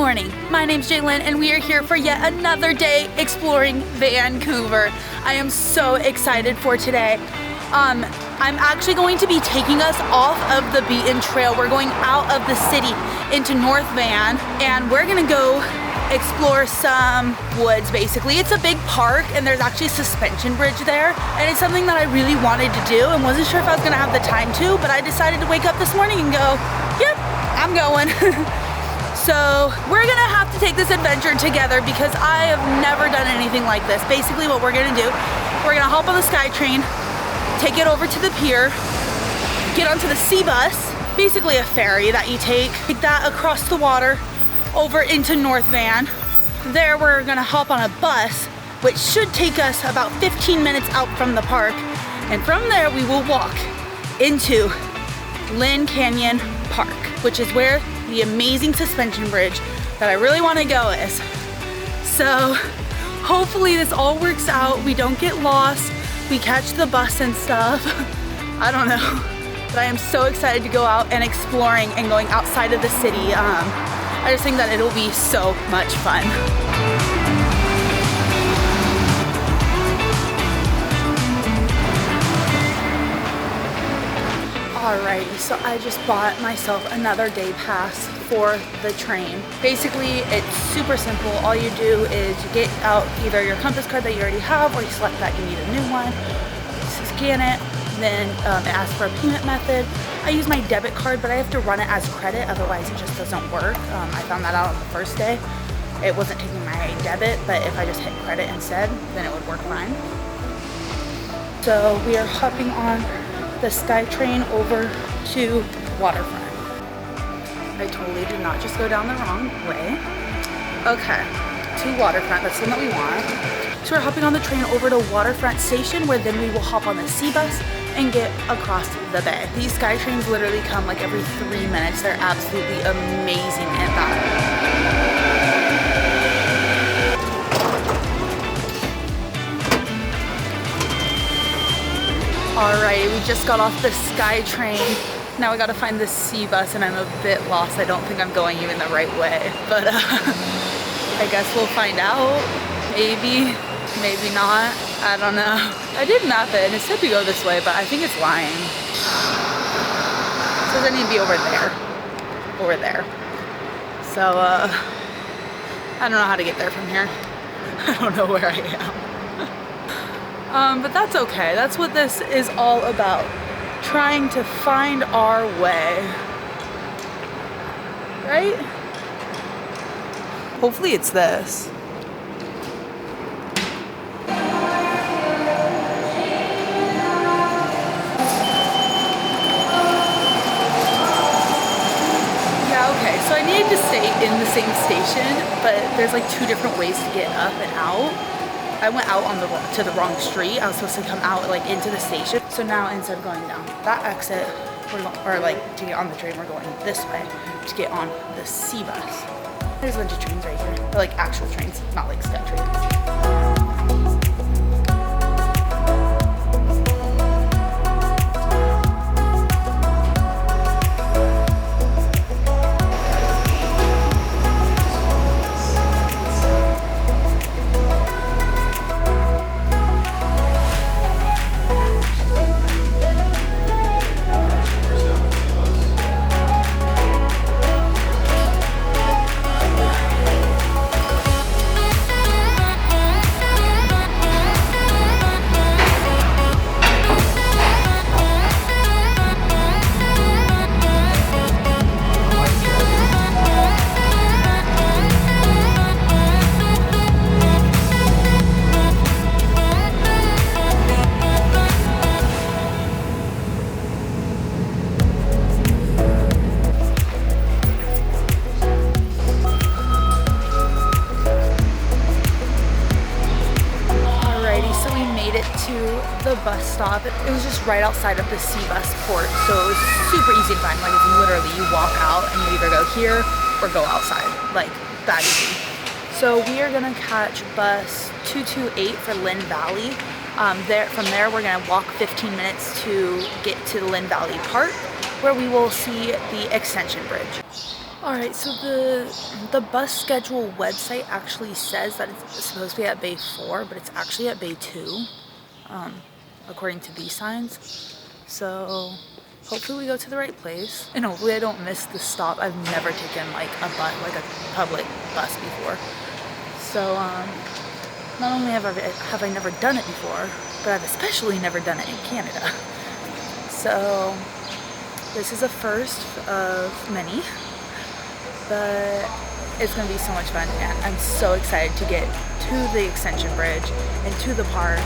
morning, my name's Lynn and we are here for yet another day exploring Vancouver. I am so excited for today. I'm actually going to be taking us off of the beaten trail. We're going out of the city into North Van and we're gonna go explore some woods basically. It's a big park and there's actually a suspension bridge there and it's something that I really wanted to do and wasn't sure if I was gonna have the time to, but I decided to wake up this morning and go, yep, I'm going. So we're gonna have to take this adventure together because I have never done anything like this. Basically what we're gonna do, we're gonna hop on the SkyTrain, take it over to the pier, get onto the sea bus, basically a ferry that you take that across the water over into North Van. There we're gonna hop on a bus, which should take us about 15 minutes out from the park. And from there we will walk into Lynn Canyon Park, which is where the amazing suspension bridge that I really wanna go is. So hopefully this all works out. We don't get lost. We catch the bus and stuff. I don't know, but I am so excited to go out and exploring and going outside of the city. I just think that it'll be so much fun. Alrighty, so I just bought myself another day pass for the train. Basically, it's super simple. All you do is you get out either your Compass card that you already have or you select that you need a new one, you scan it, then it asks for a payment method. I use my debit card, but I have to run it as credit, otherwise it just doesn't work. I found that out on the first day. It wasn't taking my debit, but if I just hit credit instead, then it would work fine. So we are hopping on the SkyTrain over to Waterfront. I totally did not just go down the wrong way. Okay, to Waterfront, that's the one that we want. So we're hopping on the train over to Waterfront Station where then we will hop on the sea bus and get across the bay. These SkyTrains literally come like every 3 minutes. They're absolutely amazing at that. Alright, we just got off the SkyTrain. Now we gotta find the sea bus and I'm a bit lost. I don't think I'm going even the right way, but I guess we'll find out. Maybe, maybe not. I don't know. I did map it and it said to go this way, but I think it's lying. It says I need to be over there. Over there. So, I don't know how to get there from here. I don't know where I am. But that's okay. That's what this is all about. Trying to find our way. Right? Hopefully it's this. Yeah, okay. So I needed to stay in the same station, but there's like 2 different ways to get up and out. I went out on to the wrong street. I was supposed to come out like into the station. So now instead of going down that exit, or like to get on the train, we're going this way to get on the sea bus. There's a bunch of trains right here. They're like actual trains, not like step trains. The bus stop. It was just right outside of the sea bus port, so it was super easy to find. Like it's literally you walk out and you either go here or go outside, like that easy. So we are gonna catch bus 228 for Lynn Valley. From there we're gonna walk 15 minutes to get to the Lynn Valley Park, where we will see the extension bridge. Alright, so the bus schedule website actually says that it's supposed to be at Bay 4, but it's actually at Bay 2, according to these signs. So hopefully we go to the right place, and hopefully I don't miss the stop. I've never taken like a public bus before. So not only have I never done it before, but I've especially never done it in Canada. So this is a first of many. But it's gonna be so much fun, and I'm so excited to get to the extension bridge and to the park.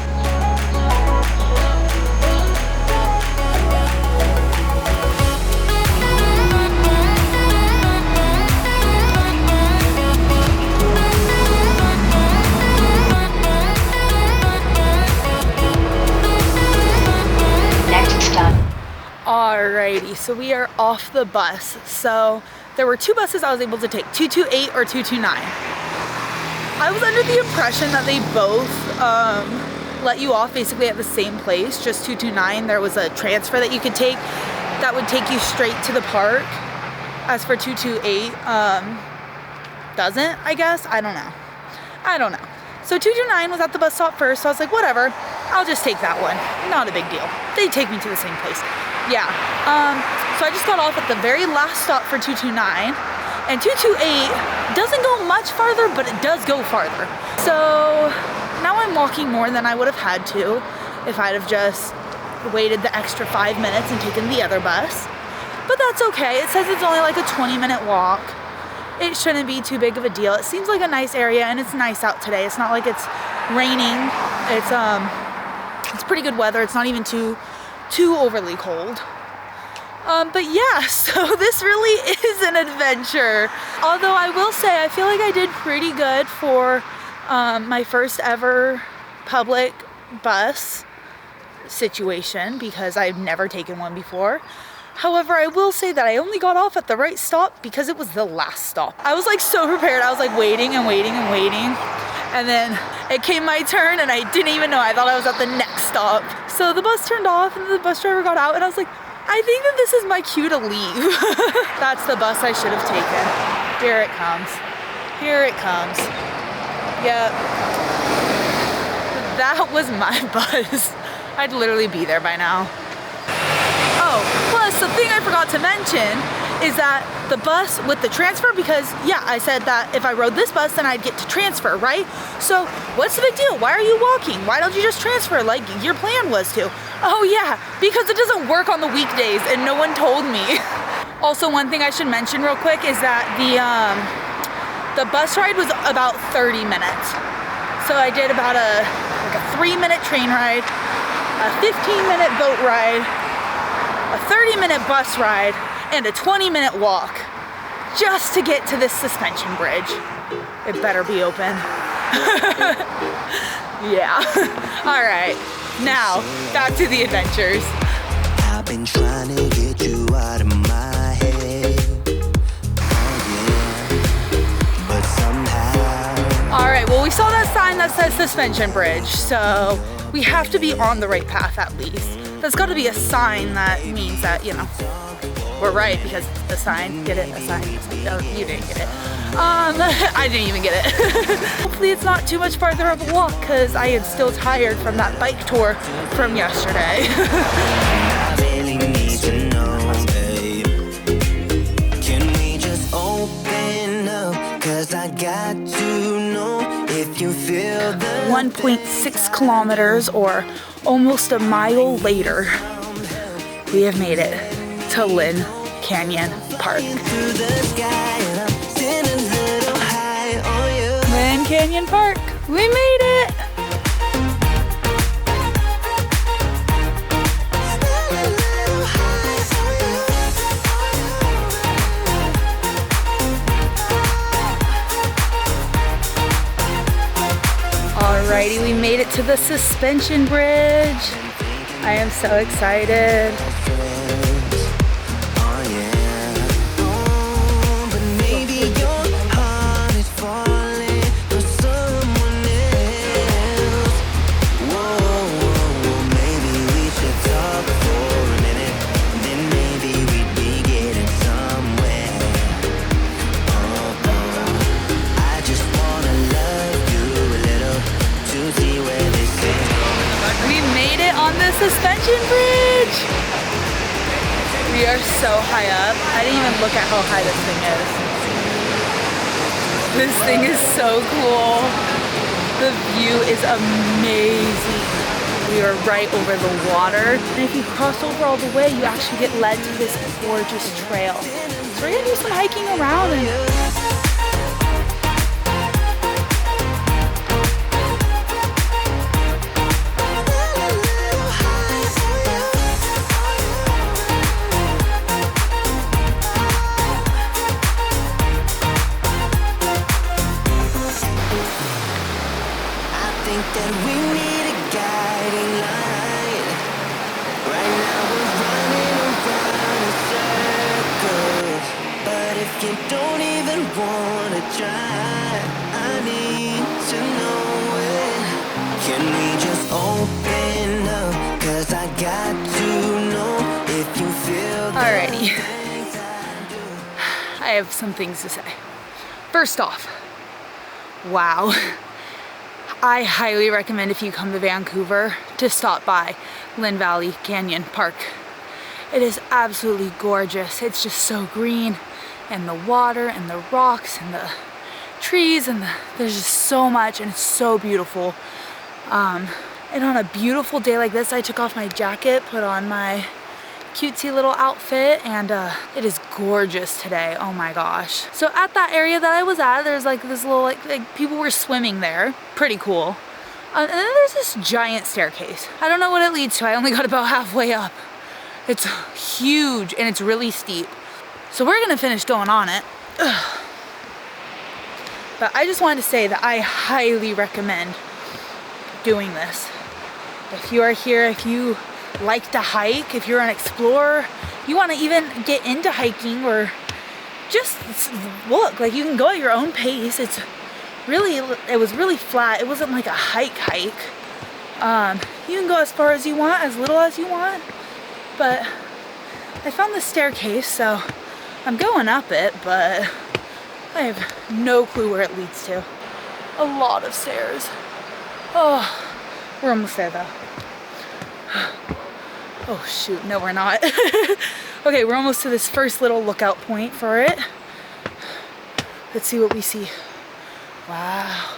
Next stop. Alrighty, so we are off the bus. So there were two buses I was able to take, 228 or 229. I was under the impression that they both let you off basically at the same place, just 229. There was a transfer that you could take that would take you straight to the park. As for 228, doesn't, I guess? I don't know. So 229 was at the bus stop first, so I was like, whatever, I'll just take that one. Not a big deal. They take me to the same place. Yeah. So I just got off at the very last stop for 229, and 228 doesn't go much farther, but it does go farther. So now I'm walking more than I would have had to if I'd have just waited the extra 5 minutes and taken the other bus. But that's okay. It says it's only like a 20-minute walk. It shouldn't be too big of a deal. It seems like a nice area, and it's nice out today. It's not like it's raining. It's pretty good weather. It's not even too overly cold. But yeah, so this really is an adventure. Although I will say, I feel like I did pretty good for my first ever public bus situation, because I've never taken one before. However, I will say that I only got off at the right stop because it was the last stop. I was like so prepared. I was like waiting and waiting and waiting. And then it came my turn and I didn't even know. I thought I was at the next stop. So the bus turned off and the bus driver got out, and I was like, I think that this is my cue to leave. That's the bus I should have taken. Here it comes. Here it comes. Yep. That was my bus. I'd literally be there by now. Oh, plus the thing I forgot to mention is that the bus with the transfer, because yeah, I said that if I rode this bus then I'd get to transfer, right? So what's the big deal? Why are you walking? Why don't you just transfer like your plan was to? Oh yeah, because it doesn't work on the weekdays and no one told me. Also, one thing I should mention real quick is that the bus ride was about 30 minutes. So I did about a 3-minute train ride, a 15-minute boat ride, a 30-minute bus ride, and a 20-minute walk just to get to this suspension bridge. It better be open. Yeah. All right. Now, back to the adventures. I've been trying to get you out of my head. Oh, yeah. But somehow. All right. Well, we saw that sign that says suspension bridge, so we have to be on the right path at least. There's got to be a sign that means that, you know, we're right, because the sign, get it? A sign. Oh, you didn't get it. I didn't even get it. Hopefully it's not too much farther of a walk, because I am still tired from that bike tour from yesterday. I really need to know, babe. Can we just open up? 'Cause I got to know if you feel the 1.6 kilometers, or almost a mile later, we have made it to Lynn Canyon Park. Lynn Canyon Park, we made it! Alrighty, we made it to the suspension bridge. I am so excited. suspension bridge. We are so high up. I didn't even look at how high this thing is. This thing is so cool. The view is amazing. We are right over the water. And if you cross over all the way, you actually get led to this gorgeous trail. So we're gonna do some hiking around and that we need a guiding line. Right now we're running around in circles. But if you don't even wanna try, I need to know it. Can we just open up? 'Cause I got to know if you feel the alrighty. things I do. I have some things to say. First off, wow. I highly recommend if you come to Vancouver to stop by Lynn Canyon Park. It is absolutely gorgeous. It's just so green, and the water and the rocks and the trees and there's just so much, and it's so beautiful. And on a beautiful day like this, I took off my jacket, put on my cutesy little outfit, and it is gorgeous today. Oh my gosh. So at that area that I was at, there's like this little like people were swimming there. Pretty cool. And then there's this giant staircase. I don't know what it leads to. I only got about halfway up. It's huge and it's really steep. So we're gonna finish going on it. Ugh. But I just wanted to say that I highly recommend doing this. If you are here, if you like to hike, if you're an explorer, you want to even get into hiking or just look, like you can go at your own pace. It was really flat. It wasn't like a hike. You can go as far as you want, as little as you want, but I found the staircase, so I'm going up it, but I have no clue where it leads to. A lot of stairs. Oh, we're almost there though. Oh shoot, no we're not. Okay, we're almost to this first little lookout point for it. Let's see what we see. Wow.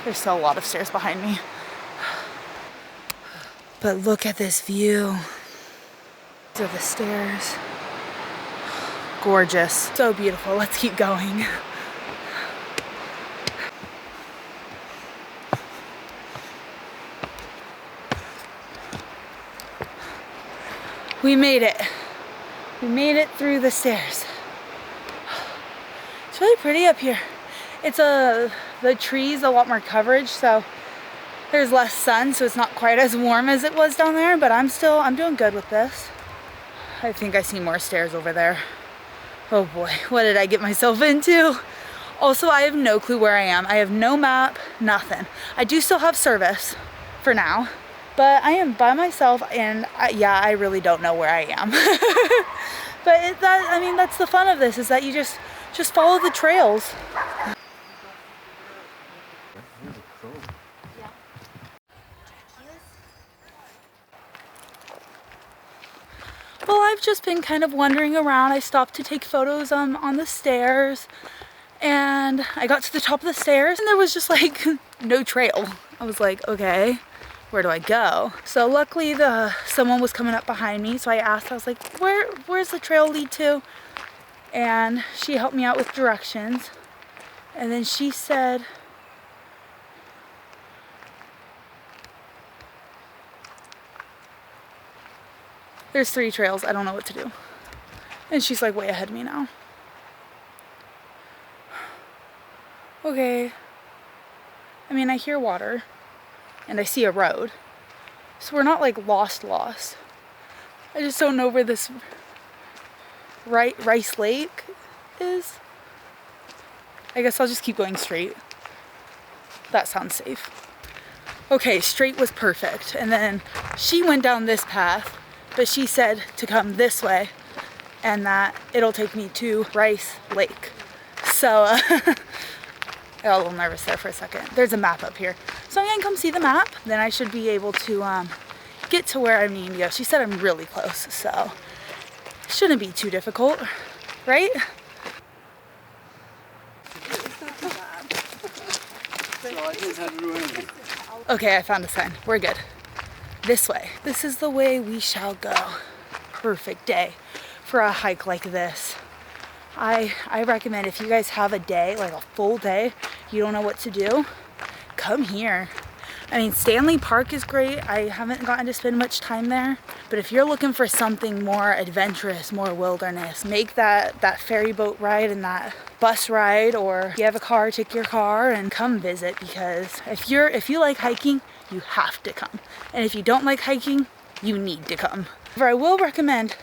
There's still a lot of stairs behind me. But look at this view. These are the stairs. Gorgeous. So beautiful. Let's keep going. We made it. We made it through the stairs. It's really pretty up here. It's the trees, a lot more coverage, so there's less sun, so it's not quite as warm as it was down there, but I'm doing good with this. I think I see more stairs over there. Oh boy, what did I get myself into? Also, I have no clue where I am. I have no map, nothing. I do still have service for now. But I am by myself, and I really don't know where I am. But that's the fun of this, is that you just follow the trails. Well, I've just been kind of wandering around. I stopped to take photos on the stairs, and I got to the top of the stairs, and there was just like no trail. I was like, okay. Where do I go? So luckily someone was coming up behind me, so I asked, I was like, where's the trail lead to? And she helped me out with directions. And then she said, there's 3 trails, I don't know what to do. And she's like way ahead of me now. Okay. I mean, I hear water. And I see a road. So we're not like lost. I just don't know where this Rice Lake is. I guess I'll just keep going straight. That sounds safe. Okay, straight was perfect. And then she went down this path, but she said to come this way and that it'll take me to Rice Lake. So I got a little nervous there for a second. There's a map up here. So I'm gonna come see the map. Then I should be able to get to where I need to go. She said I'm really close, so it shouldn't be too difficult, right? Okay, I found a sign. We're good. This way. This is the way we shall go. Perfect day for a hike like this. I recommend if you guys have a day, like a full day, you don't know what to do, come here. I mean, Stanley Park is great. I haven't gotten to spend much time there, but if you're looking for something more adventurous, more wilderness, make that ferry boat ride and that bus ride, or if you have a car, take your car and come visit, because if you like hiking, you have to come. And if you don't like hiking, you need to come. However, I will recommend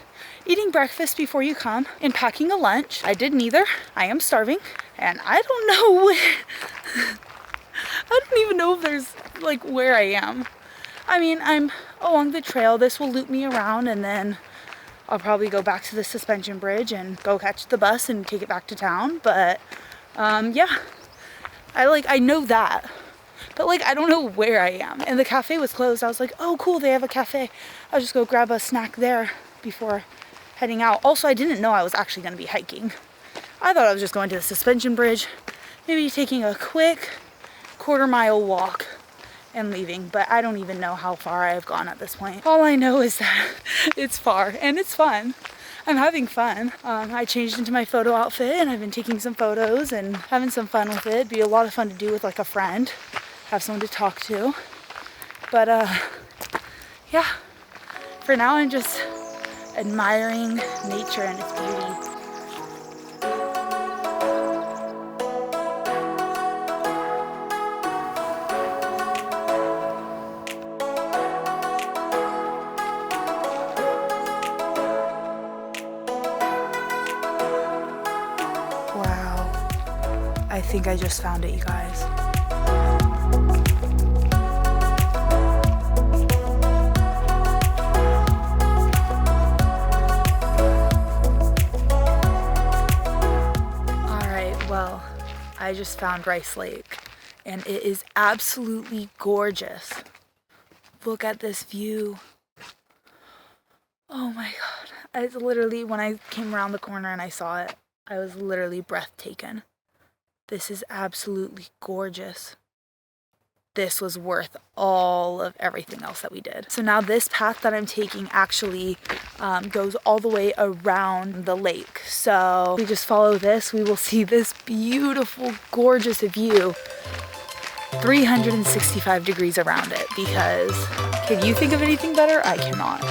eating breakfast before you come and packing a lunch. I did neither. I am starving, and I don't know where I don't even know if there's like where I am. I mean, I'm along the trail. This will loop me around, and then I'll probably go back to the suspension bridge and go catch the bus and take it back to town. But yeah, I know that, but like I don't know where I am. And the cafe was closed. I was like, oh cool, they have a cafe. I'll just go grab a snack there before heading out. Also, I didn't know I was actually going to be hiking. I thought I was just going to the suspension bridge, maybe taking a quick quarter-mile walk and leaving, but I don't even know how far I've gone at this point. All I know is that it's far and it's fun. I'm having fun. I changed into my photo outfit and I've been taking some photos and having some fun with it. It'd be a lot of fun to do with like a friend, have someone to talk to. But yeah, for now I'm just admiring nature and its beauty. I think I just found it, you guys. Alright, well, I just found Rice Lake, and it is absolutely gorgeous. Look at this view. Oh my god. It's literally, when I came around the corner and I saw it, I was literally breathtaking. This is absolutely gorgeous. This was worth all of everything else that we did. So now this path that I'm taking actually goes all the way around the lake. So if we just follow this, we will see this beautiful, gorgeous view 365 degrees around it, because can you think of anything better? I cannot.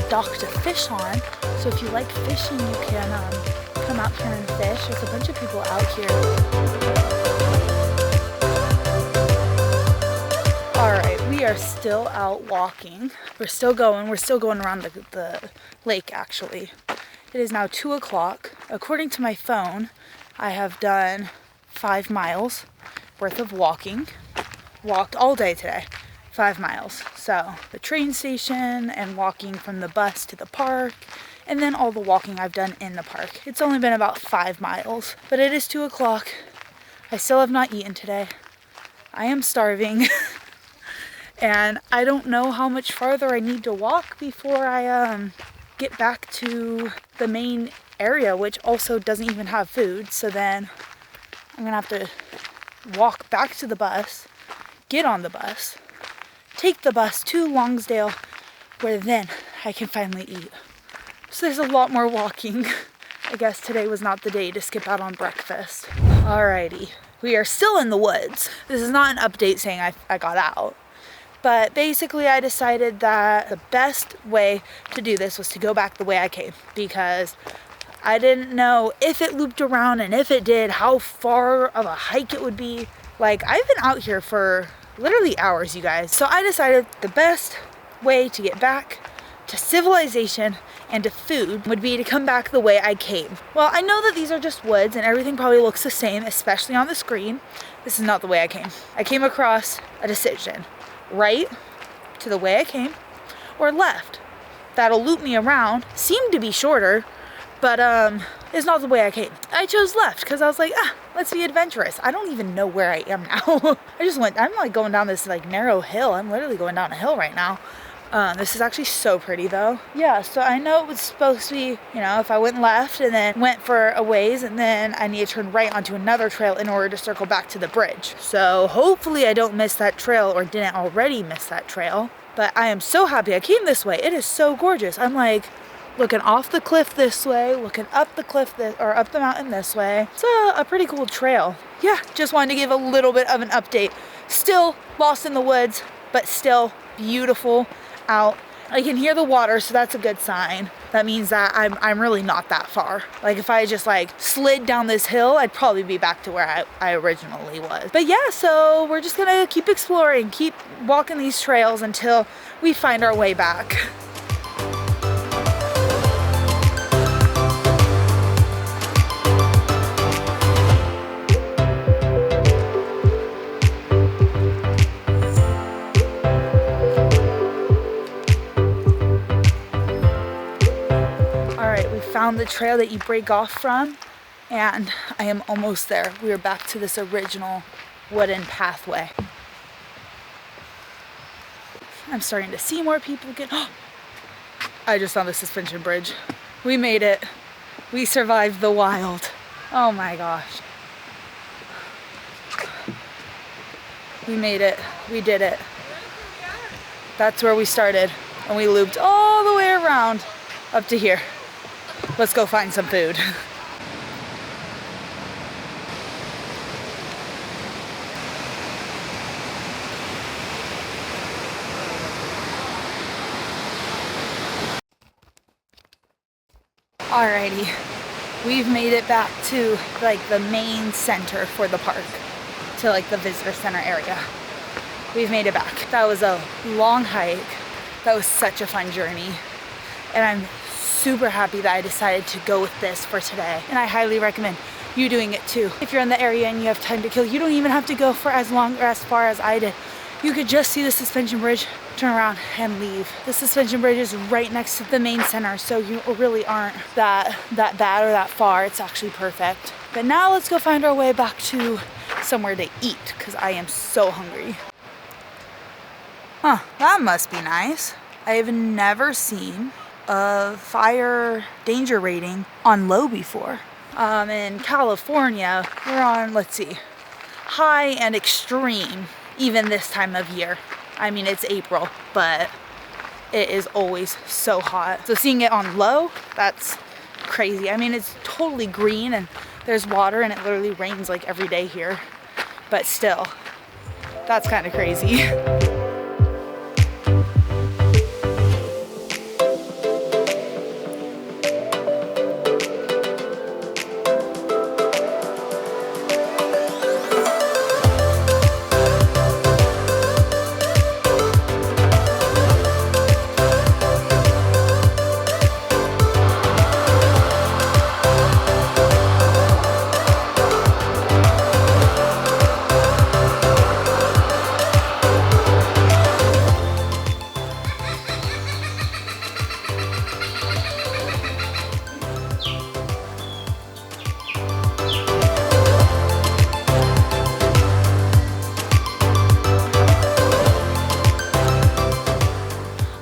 Dock to fish on, so if you like fishing, you can come out here and fish. There's a bunch of people out here. Alright, we are still out walking. We're still going around the lake actually. It is now 2 o'clock. According to my phone, I have done 5 miles worth of walking. Walked all day today. 5 miles. So the train station and walking from the bus to the park, and then all the walking I've done in the park. It's only been about 5 miles, but it is 2 o'clock. I still have not eaten today. I am starving. And I don't know how much farther I need to walk before I get back to the main area, which also doesn't even have food. So then I'm gonna have to walk back to the bus, get on the bus, take the bus to Lonsdale, where then I can finally eat. So there's a lot more walking. I guess today was not the day to skip out on breakfast. Alrighty, we are still in the woods. This is not an update saying I got out. But basically I decided that the best way to do this was to go back the way I came, because I didn't know if it looped around, and if it did, how far of a hike it would be. Like, I've been out here for literally hours, you guys. So I decided the best way to get back to civilization and to food would be to come back the way I came. Well, I know that these are just woods and everything probably looks the same, especially on the screen. This is not the way I came. I came across a decision. Right to the way I came, or left. That'll loop me around. Seemed to be shorter, but it's not the way I came. I chose left because I was like, let's be adventurous. I don't even know where I am now. I'm like going down this like narrow hill. I'm literally going down a hill right now. This is actually so pretty though. Yeah, so I know it was supposed to be, you know, if I went left and then went for a ways, and then I need to turn right onto another trail in order to circle back to the bridge. So hopefully I don't miss that trail, or didn't already miss that trail. But I am so happy I came this way. It is so gorgeous. I'm like looking off the cliff this way, looking up the cliff or up the mountain this way. It's a pretty cool trail. Yeah, just wanted to give a little bit of an update. Still lost in the woods, but still beautiful out. I can hear the water, so that's a good sign. That means that I'm really not that far. Like, if I just like slid down this hill, I'd probably be back to where I originally was. But yeah, so we're just gonna keep exploring, keep walking these trails until we find our way back. Found the trail that you break off from, and I am almost there. We are back to this original wooden pathway. I'm starting to see more people get. I just found the suspension bridge. We made it. We survived the wild. Oh my gosh. We made it. We did it. That's where we started, and we looped all the way around up to here. Let's go find some food. Alrighty, we've made it back to like the main center for the park, to like the visitor center area. We've made it back. That was a long hike. That was such a fun journey, and I'm super happy that I decided to go with this for today, and I highly recommend you doing it too. If you're in the area and you have time to kill, you don't even have to go for as long or as far as I did. You could just see the suspension bridge, turn around and leave. The suspension bridge is right next to the main center, so you really aren't that bad or that far. It's actually perfect. But now let's go find our way back to somewhere to eat, because I am so hungry. Huh, that must be nice. I have never seen a fire danger rating on low before. In California, we're on, let's see, high and extreme, even this time of year. I mean, it's April, but it is always so hot. So seeing it on low, that's crazy. I mean, it's totally green and there's water and it literally rains like every day here, but still, that's kind of crazy.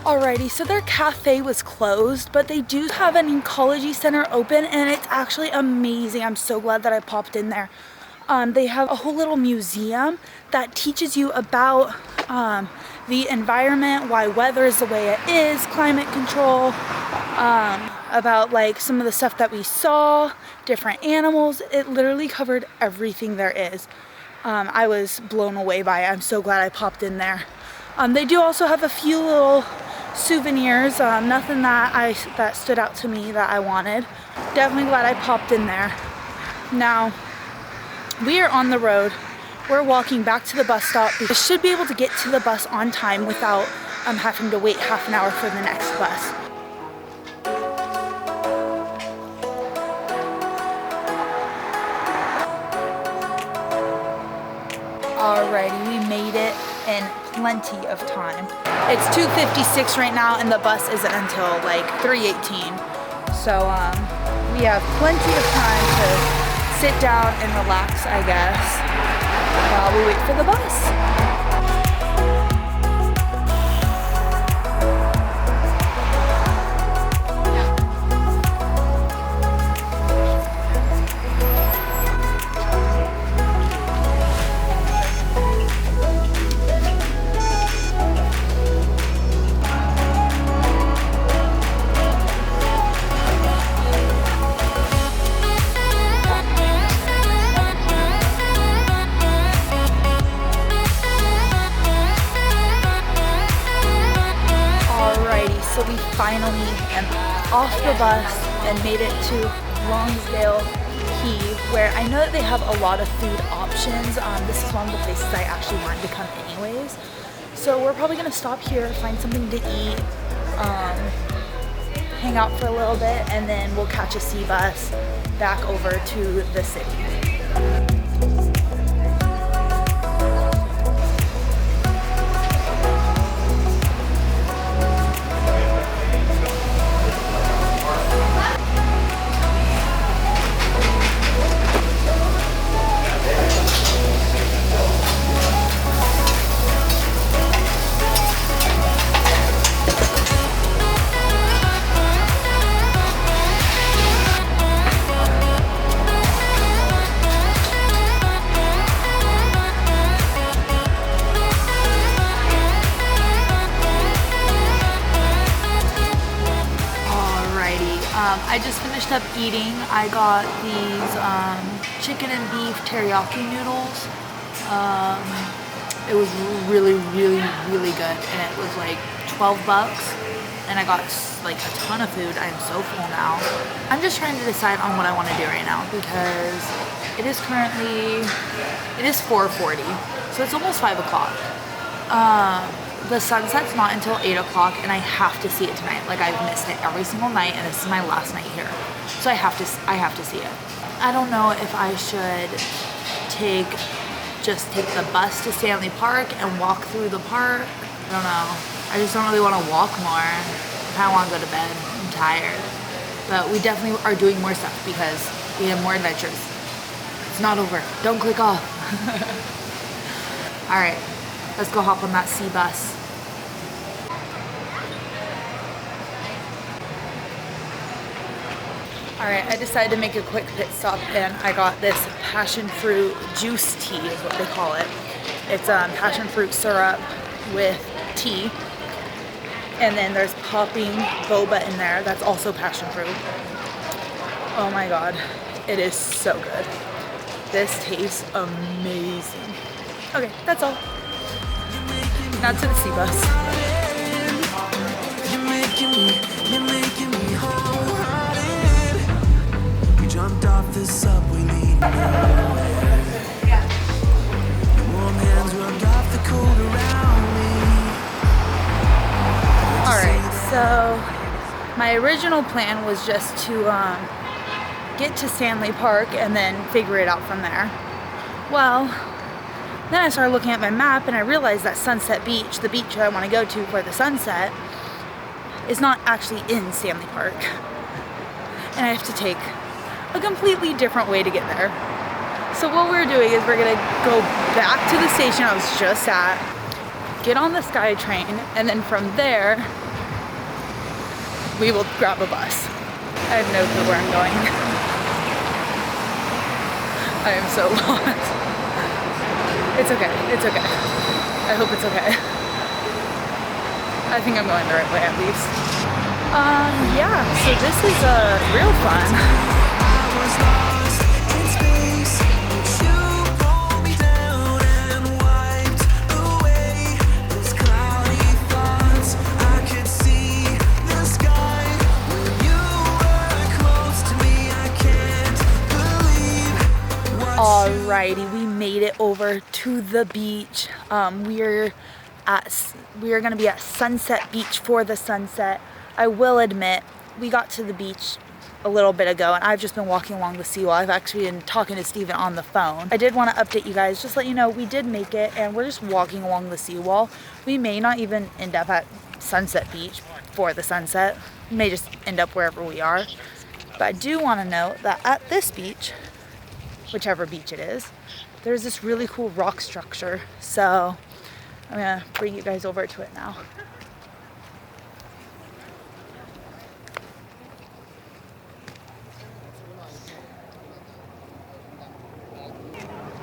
Alrighty, so their cafe was closed, but they do have an Ecology Center open, and it's actually amazing. I'm so glad that I popped in there. They have a whole little museum that teaches you about the environment, why weather is the way it is, climate control, about like some of the stuff that we saw, different animals. It literally covered everything there is. I was blown away by it. I'm so glad I popped in there. They do also have a few little souvenirs, nothing that stood out to me that I wanted. Definitely glad I popped in there. Now, we are on the road. We're walking back to the bus stop. We should be able to get to the bus on time without having to wait half an hour for the next bus. Alrighty, we made it in plenty of time. It's 2:56 right now and the bus isn't until like 3:18. So we have plenty of time to sit down and relax, I guess, while we wait for the bus. So we finally am off the bus and made it to Lonsdale, Quay, where I know that they have a lot of food options. This is one of the places I actually wanted to come anyways. So we're probably gonna stop here, find something to eat, hang out for a little bit, and then we'll catch a sea bus back over to the city. I just finished up eating. I got these chicken and beef teriyaki noodles. It was really good, and it was like 12 bucks, and I got like a ton of food. I am so full now. I'm just trying to decide on what I want to do right now because it is 4:40, so it's almost 5 o'clock. The sunset's not until 8 o'clock, and I have to see it tonight. Like, I've missed it every single night, and this is my last night here, so I have to see it. I don't know if I should just take the bus to Stanley Park and walk through the park. I don't know. I just don't really want to walk more. I kind of want to go to bed. I'm tired, but we definitely are doing more stuff because we have more adventures. It's not over. Don't click off. All right, let's go hop on that sea bus. Alright, I decided to make a quick pit stop and I got this passion fruit juice tea is what they call it. It's passion fruit syrup with tea. And then there's popping boba in there. That's also passion fruit. Oh my god. It is so good. This tastes amazing. Okay, that's all. Now to the sea bus. You're making me wholehearted. We jumped off the subway leading nowhere. Warm hands rubbed off the cold around me. Alright, so my original plan was just to get to Stanley Park and then figure it out from there. Well, then I started looking at my map and I realized that Sunset Beach, the beach that I want to go to for the sunset, is not actually in Stanley Park. And I have to take a completely different way to get there. So what we're doing is we're gonna go back to the station I was just at, get on the SkyTrain, and then from there, we will grab a bus. I have no clue where I'm going. I am so lost. It's okay, it's okay. I hope it's okay. I think I'm going the right way at least. Yeah, so this is real fun. Alrighty, we made it over to the beach. We are gonna be at Sunset Beach for the sunset. I will admit, we got to the beach a little bit ago and I've just been walking along the seawall. I've actually been talking to Steven on the phone. I did want to update you guys, just let you know we did make it and we're just walking along the seawall. We may not even end up at Sunset Beach for the sunset. We may just end up wherever we are. But I do want to note that at this beach, whichever beach it is, there's this really cool rock structure. So I'm gonna bring you guys over to it now.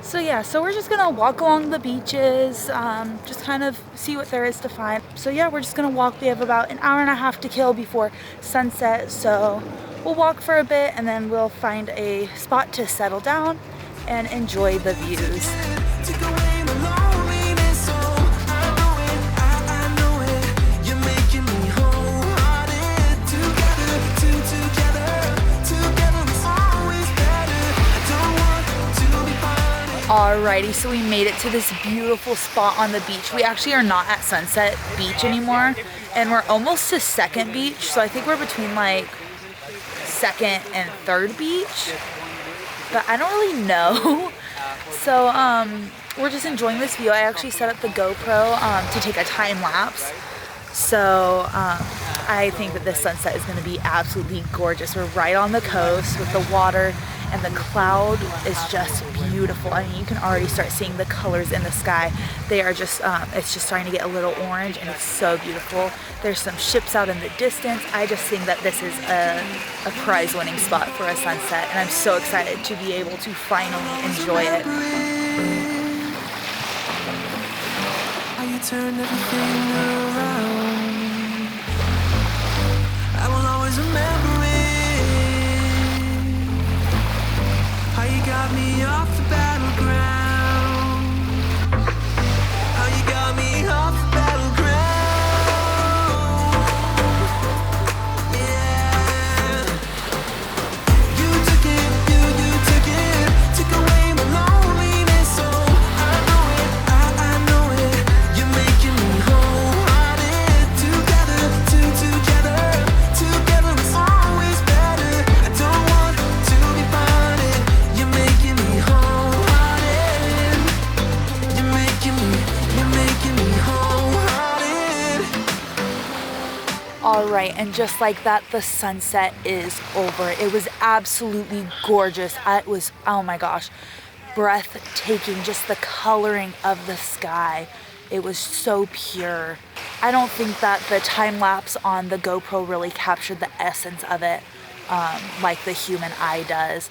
So yeah, so we're just gonna walk along the beaches, just kind of see what there is to find. So yeah, we're just gonna walk. We have about an hour and a half to kill before sunset, so we'll walk for a bit and then we'll find a spot to settle down and enjoy the views. Alrighty, so we made it to this beautiful spot on the beach. We actually are not at Sunset Beach anymore, and we're almost to Second Beach, so I think we're between like Second and Third Beach, but I don't really know. So we're just enjoying this view. I actually set up the GoPro to take a time lapse, so I think that this sunset is going to be absolutely gorgeous. We're right on the coast with the water, and the cloud is just beautiful. I mean, you can already start seeing the colors in the sky. They are just, it's just starting to get a little orange and it's so beautiful. There's some ships out in the distance. I just think that this is a prize-winning spot for a sunset, and I'm so excited to be able to finally enjoy it. How you turned everything around. I will always remember it. How you got me off the battleground. How you got me off the battleground. Yeah. You took it, took away my loneliness. So I know it, you're making me wholehearted. Together it's always better. I don't want to be parted. You're making me wholehearted. You're making me wholehearted. All right, and just like that, the sunset is over. It was absolutely gorgeous. It was, oh my gosh, breathtaking, just the coloring of the sky. It was so pure. I don't think that the time lapse on the GoPro really captured the essence of it like the human eye does.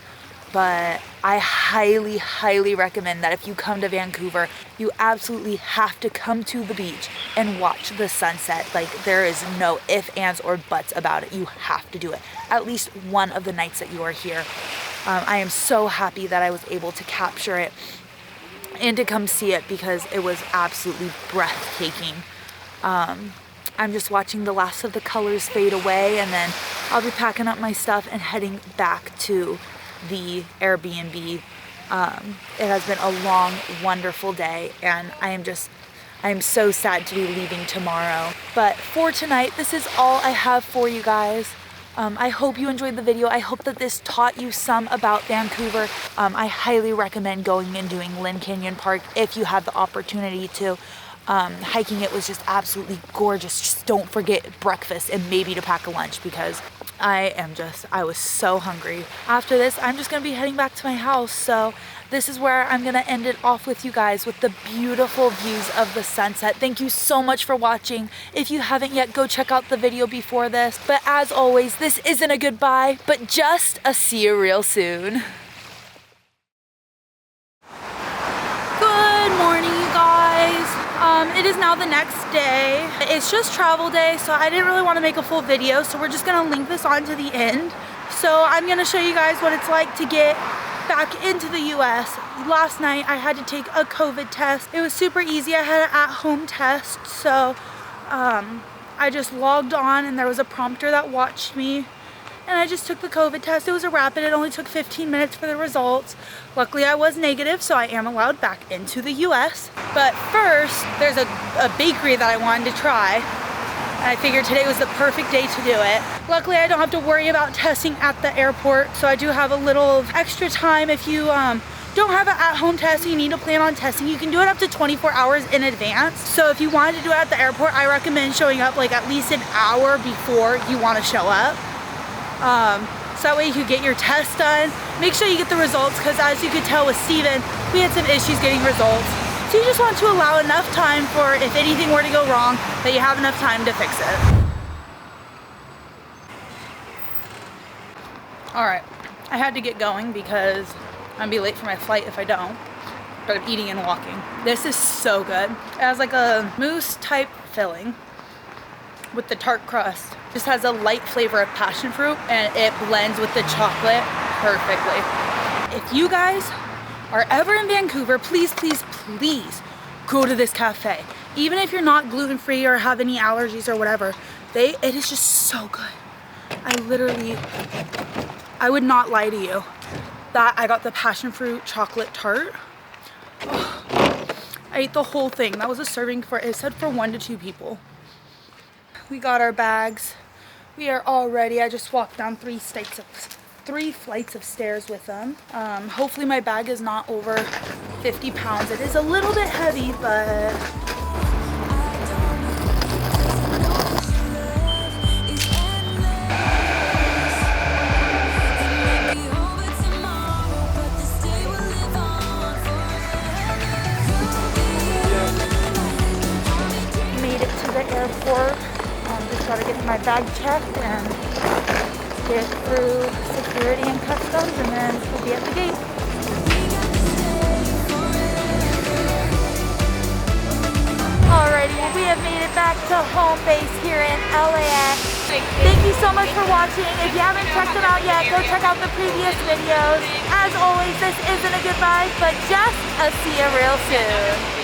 But I highly, highly recommend that if you come to Vancouver, you absolutely have to come to the beach and watch the sunset. Like, there is no ifs, ands, or buts about it. You have to do it at least one of the nights that you are here. I am so happy that I was able to capture it and to come see it because it was absolutely breathtaking. I'm just watching the last of the colors fade away, and then I'll be packing up my stuff and heading back to the Airbnb. It has been a long, wonderful day, and I am so sad to be leaving tomorrow. But for tonight, this is all I have for you guys. I hope you enjoyed the video. I hope that this taught you some about Vancouver. I highly recommend going and doing Lynn Canyon Park if you have the opportunity to. Hiking it was just absolutely gorgeous. Just don't forget breakfast and maybe to pack a lunch, because I was so hungry. After this, I'm just gonna be heading back to my house, so this is where I'm gonna end it off with you guys with the beautiful views of the sunset. Thank you so much for watching. If you haven't yet, go check out the video before this. But as always, this isn't a goodbye, but just a see you real soon. Good morning, you guys. It is now the next day. It's just travel day, so I didn't really want to make a full video, so we're just gonna link this on to the end. So I'm gonna show you guys what it's like to get back into the US. Last night I had to take a COVID test. It was super easy. I had an at-home test, so I just logged on and there was a prompter that watched me, and I just took the COVID test. It was a rapid. It only took 15 minutes for the results. Luckily I was negative, so I am allowed back into the US. But first, there's a bakery that I wanted to try, and I figured today was the perfect day to do it. Luckily I don't have to worry about testing at the airport, so I do have a little extra time. If you don't have an at-home test, you need to plan on testing, you can do it up to 24 hours in advance. So if you wanted to do it at the airport, I recommend showing up like at least an hour before you want to show up. So that way you could get your test done. Make sure you get the results, because as you could tell with Steven, we had some issues getting results. So you just want to allow enough time for if anything were to go wrong, that you have enough time to fix it. All right, I had to get going because I'm gonna be late for my flight if I don't. But I'm eating and walking. This is so good. It has like a mousse type filling with the tart crust. Just has a light flavor of passion fruit, and it blends with the chocolate perfectly. If you guys are ever in Vancouver, please, please, please go to this cafe. Even if you're not gluten-free or have any allergies or whatever, it is just so good. I would not lie to you that I got the passion fruit chocolate tart. Oh, I ate the whole thing. That was a serving for, it said for 1 to 2 people. We got our bags. We are all ready. I just walked down 3 flights of stairs with them. Hopefully my bag is not over 50 pounds. It is a little bit heavy, but made it to the airport. Just gotta get my bag checked and get through security and customs, and then we'll be at the gate. Alrighty, we have made it back to home base here in LAX. Thank you so much for watching. If you haven't checked them out yet, go check out the previous videos. As always, this isn't a goodbye, but just a see ya real soon.